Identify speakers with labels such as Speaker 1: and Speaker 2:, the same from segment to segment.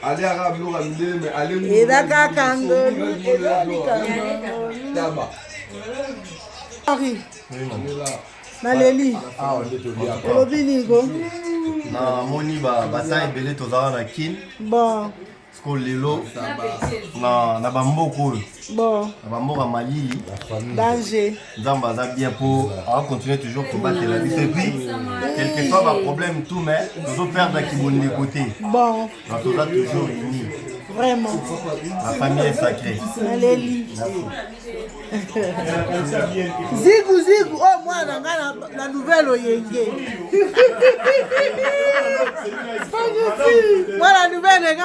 Speaker 1: Allez arabe nous ramener mais allez
Speaker 2: et d'accord kangoli et
Speaker 1: là-bas.
Speaker 2: Henri Naléli
Speaker 3: Ah, on est au Liac.
Speaker 2: Olobinigo
Speaker 3: Na moni bataille belé tozala na kin.
Speaker 2: bon
Speaker 3: Sko lelo na bamboko.
Speaker 2: Bon
Speaker 3: Na bamboka Malili.
Speaker 2: danger.
Speaker 3: Nzamba za bien pour continuer toujours pour battre la vie. Et puis quelquefois ba problème tout mais toujours perdre qui bon côté.
Speaker 2: Bon
Speaker 3: Donc on a toujours unis.
Speaker 2: vraiment
Speaker 3: La famille est sacrée.
Speaker 2: Naléli Zigu oh moi la nouvelle oyenge moi la nouvelle a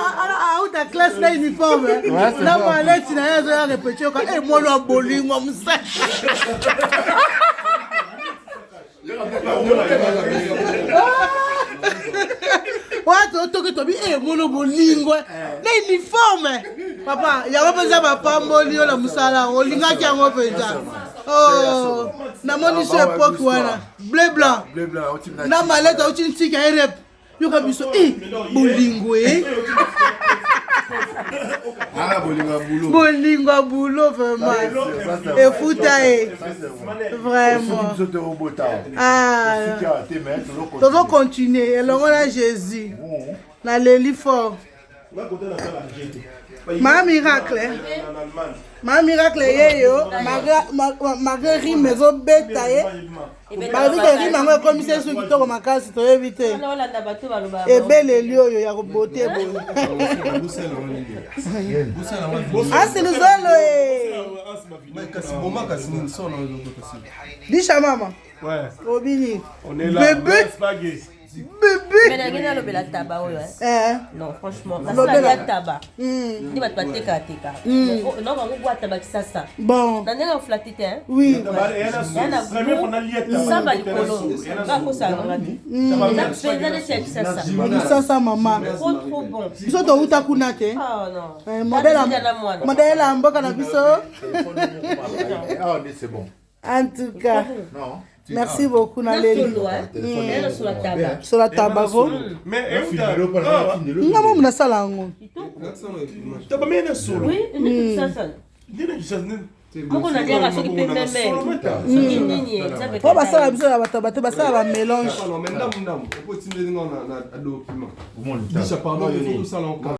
Speaker 2: out ta classe là uniforme là moi là tu n'as rien répété quand et moi le bolingo msa Wato toki tobi mono bolingo na uniforme papa ya wapenza mapambo lio la musala olinga ki yango penza oh na moni so époque wana bleu blanc na maleta uti ntika erep yo kabiso bolingo
Speaker 3: Ah
Speaker 2: bolingo boulot vraiment et futa vraiment ah toujours continuer elongo na Jésus na leli fort ma miracle yeyo malgré rime ezobeta ye balobi ke rime yango ekomisi esu kitoko makasi toyebi te ebeleli oyo ya kobote boye asi luzolo disha mama obini bébé
Speaker 4: Mais la gueule de la tabac, non, franchement, la tabac. Tu vas te battre teka. Non, on voit tabac ça.
Speaker 2: Bon.
Speaker 4: Dans les flatté,
Speaker 2: oui.
Speaker 4: Ça va le colo. Pas pour ça,
Speaker 2: ça maman.
Speaker 4: Trop bon.
Speaker 2: Biso to uta kunate.
Speaker 4: Ah non.
Speaker 2: Modèle en mboka na biso.
Speaker 3: Ah, c'est bon.
Speaker 2: En tout cas.
Speaker 3: Non.
Speaker 2: Merci beaucoup Naléli. Sur la tabac.
Speaker 5: Mais
Speaker 2: ngamo muna sala ngo.
Speaker 4: Oui, ça. Moko na dia soki pe meme. Nini
Speaker 2: Po basala biso ya bato basala ba mélange.
Speaker 1: Non mais ndam. On peut tirer dans na document. Dis pardon, il faut tout ça là encore.